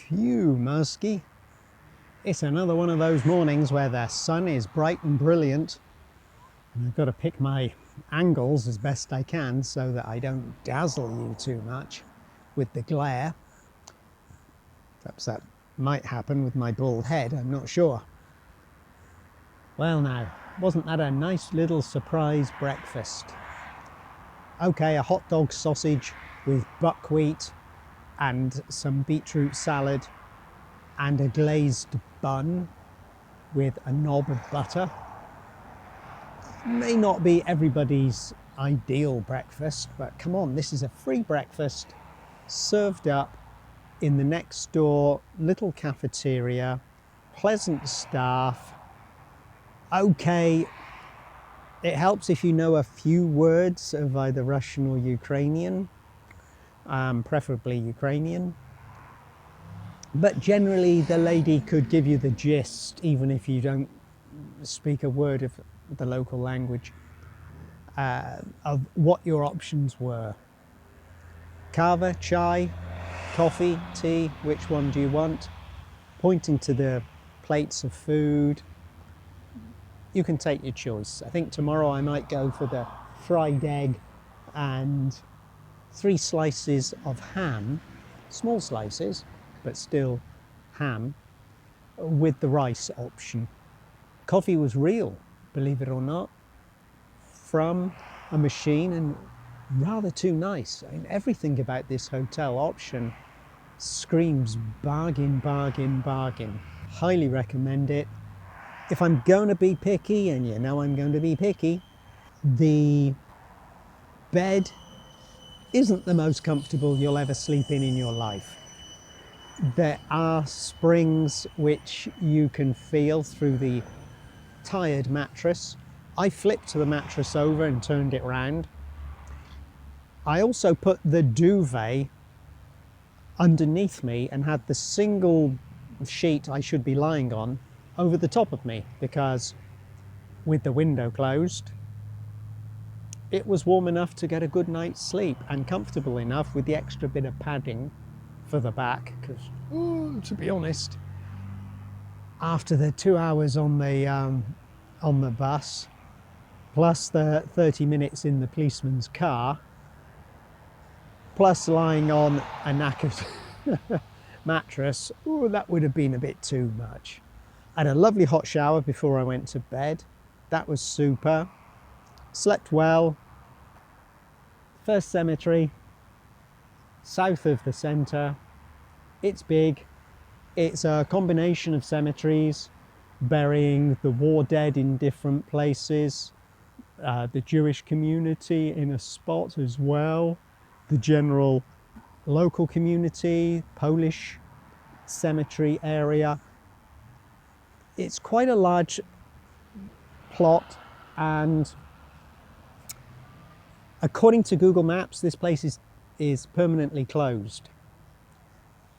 Phew, Muskie. It's another one of those mornings where the sun is bright and brilliant, and I've got to pick my angles as best I can so that I don't dazzle you too much with the glare. Perhaps that might happen with my bald head, I'm not sure. Well now, wasn't that a nice little surprise breakfast? Okay, a hot dog sausage with buckwheat and some beetroot salad and a glazed bun with a knob of butter. May not be everybody's ideal breakfast, but come on, this is a free breakfast served up in the next door little cafeteria, pleasant staff. Okay, it helps if you know a few words of either Russian or Ukrainian, preferably Ukrainian. But generally the lady could give you the gist, even if you don't speak a word of the local language, of what your options were. Kava, chai, coffee, tea, which one do you want? Pointing to the plates of food. You can take your choice. I think tomorrow I might go for the fried egg and 3 slices of ham, small slices, but still ham, with the rice option. Coffee was real, believe it or not, from a machine, and rather too nice. I mean, everything about this hotel option screams bargain, bargain, bargain. Highly recommend it. If I'm going to be picky, and you know I'm going to be picky, the bed isn't the most comfortable you'll ever sleep in your life. There are springs which you can feel through the tired mattress. I flipped the mattress over and turned it round. I also put the duvet underneath me and had the single sheet I should be lying on over the top of me, because with the window closed, it was warm enough to get a good night's sleep, and comfortable enough with the extra bit of padding for the back, because to be honest, after the 2 hours on the bus plus the 30 minutes in the policeman's car plus lying on a knackered mattress, that would have been a bit too much. I had a lovely hot shower before I went to bed. That was super. Slept well. First cemetery, south of the centre. It's big. It's a combination of cemeteries burying the war dead in different places, the Jewish community in a spot as well, the general local community, Polish cemetery area. It's quite a large plot, and according to Google Maps, this place is permanently closed.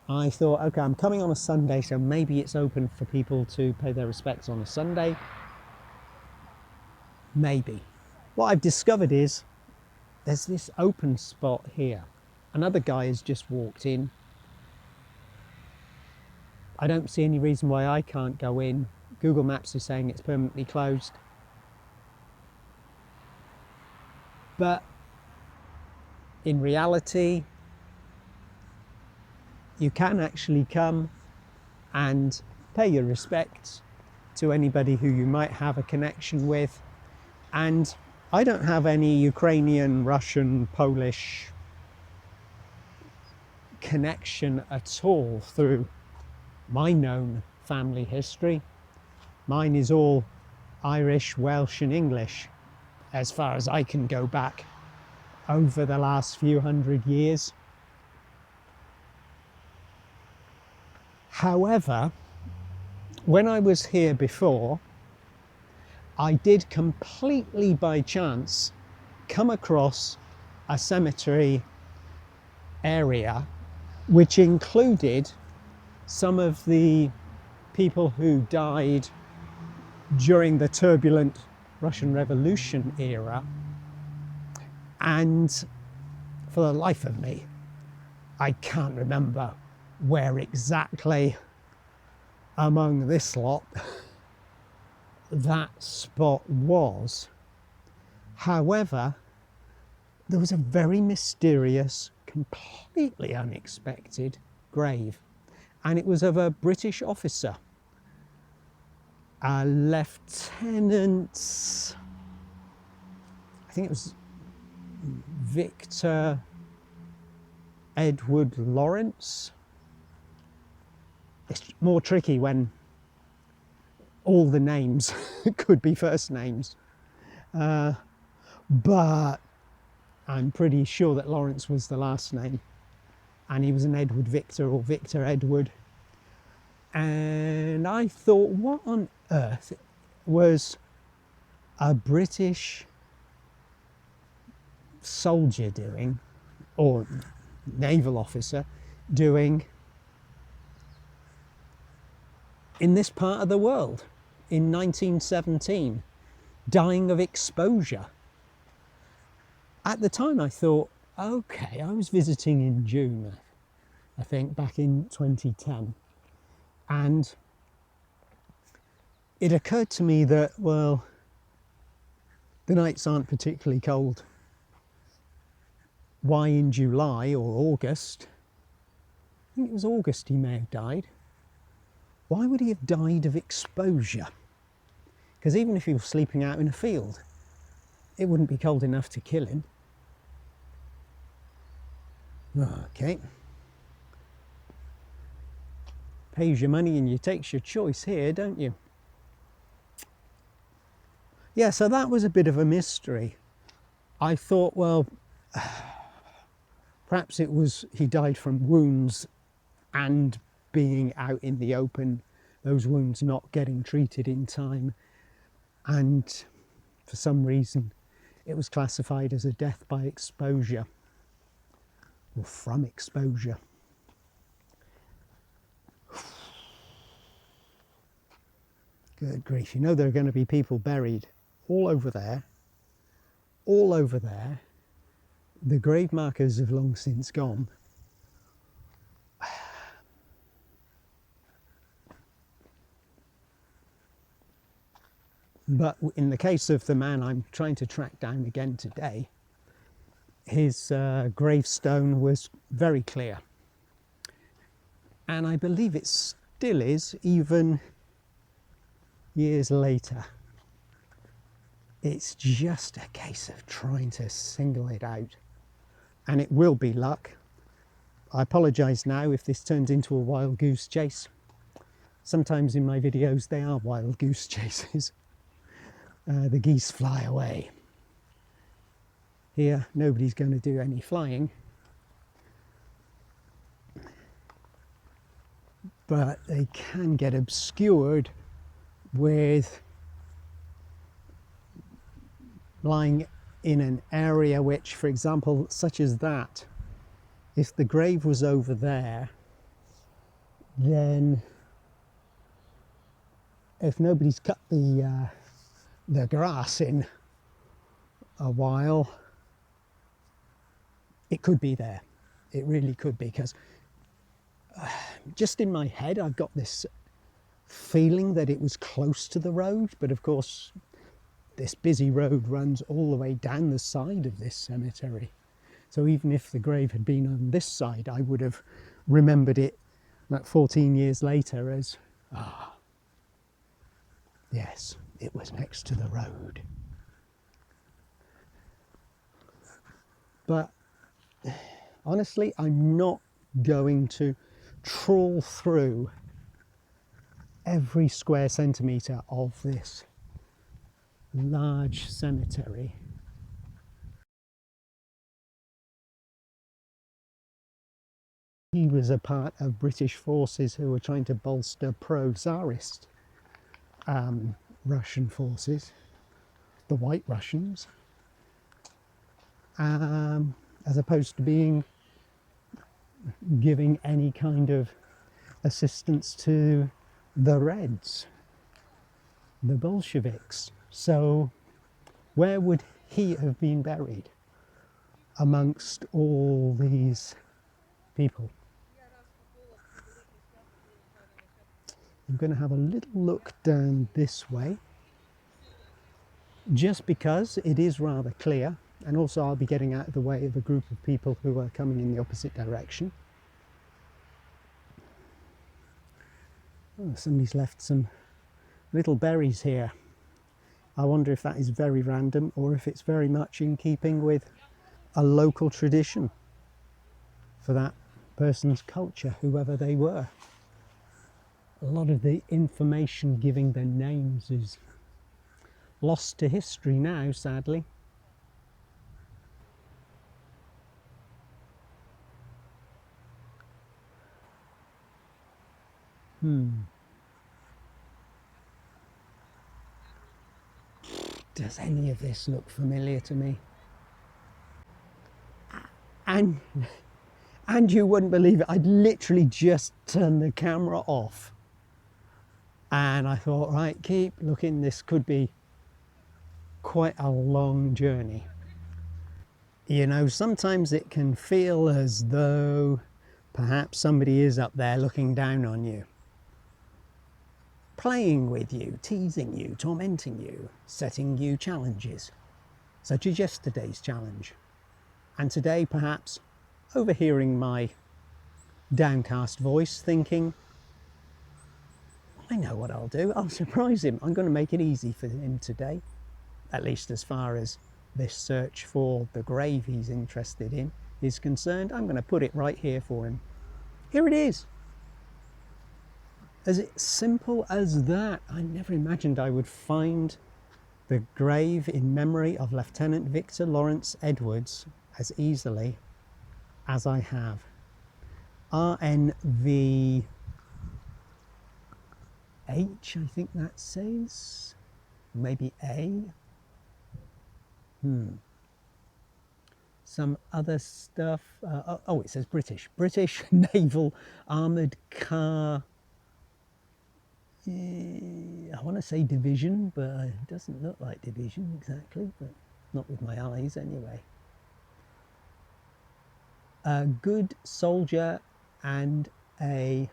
I thought, okay, I'm coming on a Sunday, so maybe it's open for people to pay their respects on a Sunday. Maybe. What I've discovered is there's this open spot here. Another guy has just walked in. I don't see any reason why I can't go in. Google Maps is saying it's permanently closed. But in reality, you can actually come and pay your respects to anybody who you might have a connection with. And I don't have any Ukrainian, Russian, Polish connection at all through my known family history. Mine is all Irish, Welsh and English, as far as I can go back over the last few hundred years. However, when I was here before, I did completely by chance come across a cemetery area which included some of the people who died during the turbulent Russian Revolution era, and for the life of me, I can't remember where exactly among this lot that spot was. However, there was a very mysterious, completely unexpected grave, and it was of a British officer, a Lieutenant, I think it was Victor Edward Lawrence. It's more tricky when all the names could be first names, but I'm pretty sure that Lawrence was the last name, and he was an Edward Victor or Victor Edward. And I thought, what on earth was a British soldier doing, or naval officer doing, in this part of the world in 1917, dying of exposure? At the time I thought, okay, I was visiting in June, I think, back in 2010, and it occurred to me that, well, the nights aren't particularly cold. Why in July or August? I think it was August he may have died. Why would he have died of exposure? Because even if he was sleeping out in a field, it wouldn't be cold enough to kill him. Okay. Pays your money and you takes your choice here, don't you? Yeah, so that was a bit of a mystery. I thought, well, perhaps it was he died from wounds and being out in the open, those wounds not getting treated in time, and for some reason it was classified as a death by exposure or from exposure. Good grief, you know there are going to be people buried all over there, all over there. The grave markers have long since gone. But in the case of the man I'm trying to track down again today, his gravestone was very clear. And I believe it still is, even years later. It's just a case of trying to single it out. And it will be luck. I apologise now if this turns into a wild goose chase. Sometimes in my videos they are wild goose chases. The geese fly away. Here, nobody's going to do any flying. But they can get obscured with lying in an area which, for example, such as that, if the grave was over there, then if nobody's cut the grass in a while, it could be there. It really could be, because just in my head I've got this feeling that it was close to the road, but of course this busy road runs all the way down the side of this cemetery. So even if the grave had been on this side, I would have remembered it like 14 years later as, yes, it was next to the road. But honestly, I'm not going to trawl through every square centimetre of this large cemetery. He was a part of British forces who were trying to bolster pro-Tsarist Russian forces, the White Russians, as opposed to giving any kind of assistance to the Reds, the Bolsheviks. So where would he have been buried amongst all these people? I'm going to have a little look down this way, just because it is rather clear, and also I'll be getting out of the way of a group of people who are coming in the opposite direction. Oh, somebody's left some little berries here. I wonder if that is very random or if it's very much in keeping with a local tradition for that person's culture, whoever they were. A lot of the information giving their names is lost to history now, sadly. Does any of this look familiar to me? And you wouldn't believe it, I'd literally just turned the camera off. And I thought, right, keep looking, this could be quite a long journey. You know, sometimes it can feel as though perhaps somebody is up there looking down on you, playing with you, teasing you, tormenting you, setting you challenges, such as yesterday's challenge. And today, perhaps, overhearing my downcast voice, thinking, I know what I'll do. I'll surprise him. I'm going to make it easy for him today, at least as far as this search for the grave he's interested in is concerned. I'm going to put it right here for him. Here it is. As simple as that. I never imagined I would find the grave in memory of Lieutenant Victor Lawrence Edwards as easily as I have. RNV H, I think that says. Maybe A. Some other stuff. Oh, it says British. British Naval Armoured Car. I want to say division, but it doesn't look like division exactly, but not with my eyes anyway. A good soldier and a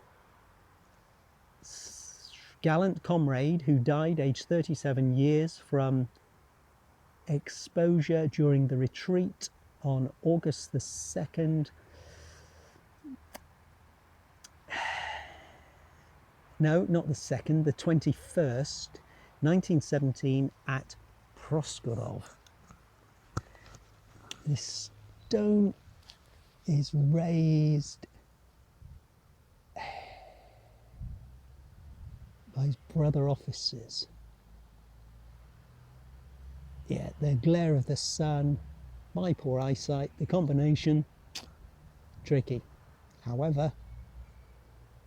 gallant comrade who died aged 37 years from exposure during the retreat on August the 2nd. No, not the 2nd, the 21st, 1917 at Proskurov. This stone is raised by his brother officers. Yeah, the glare of the sun, my poor eyesight, the combination, tricky. However,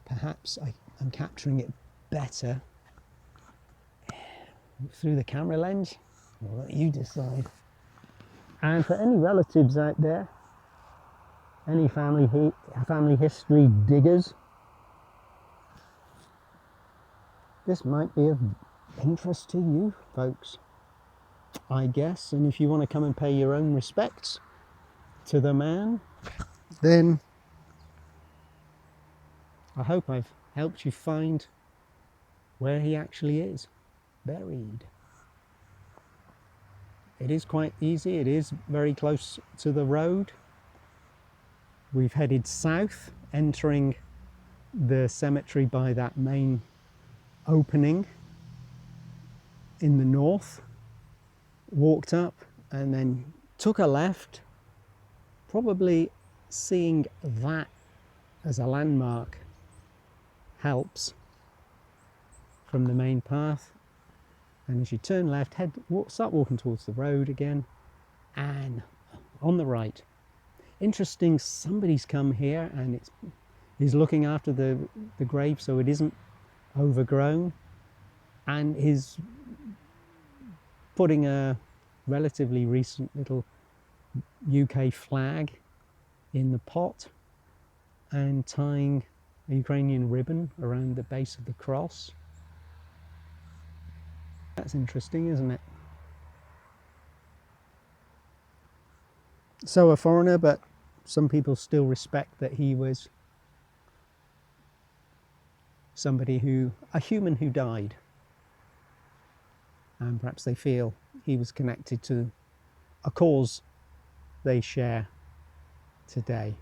perhaps I'm capturing it better through the camera lens. I'll let you decide. And for any relatives out there, any family history diggers, this might be of interest to you folks, I guess. And if you want to come and pay your own respects to the man, then I hope I've helped you find where he actually is buried. It is quite easy. It is very close to the road. We've headed south, entering the cemetery by that main opening in the north, walked up and then took a left, probably seeing that as a landmark helps from the main path. And as you turn left, start walking towards the road again, and on the right, interesting, somebody's come here and he's looking after the grave so it isn't overgrown, and is putting a relatively recent little UK flag in the pot and tying a Ukrainian ribbon around the base of the cross. That's interesting, isn't it? So a foreigner, but some people still respect that he was a human who died, and perhaps they feel he was connected to a cause they share today.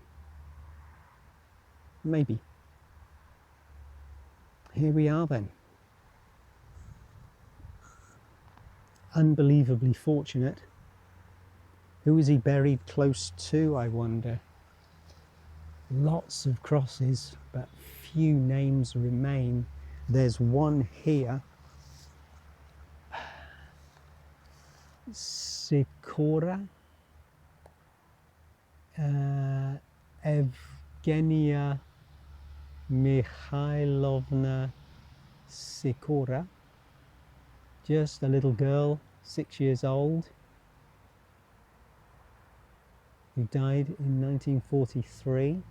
Maybe. Here we are then. Unbelievably fortunate. Who is he buried close to, I wonder? Lots of crosses, but few names remain. There's one here. Sikora. Evgenia Mikhailovna Sikora. Just a little girl, 6 years old, who died in 1943.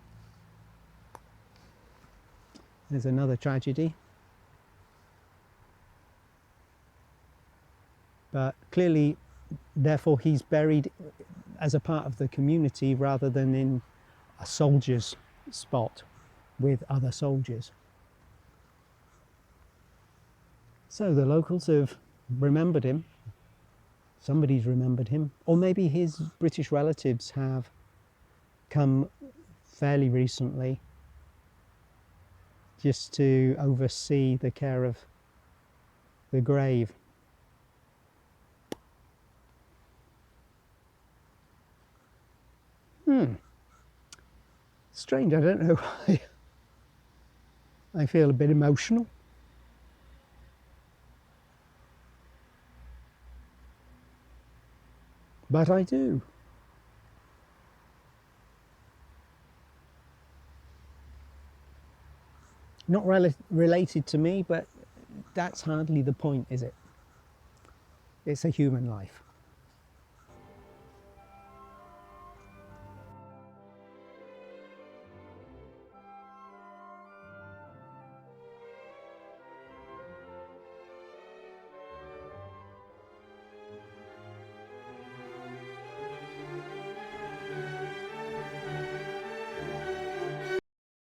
There's another tragedy. But clearly, therefore, he's buried as a part of the community rather than in a soldier's spot with other soldiers. So the locals have remembered him. Somebody's remembered him. Or maybe his British relatives have come fairly recently just to oversee the care of the grave. Strange, I don't know why. I feel a bit emotional. But I do. Not related to me, but that's hardly the point, is it? It's a human life.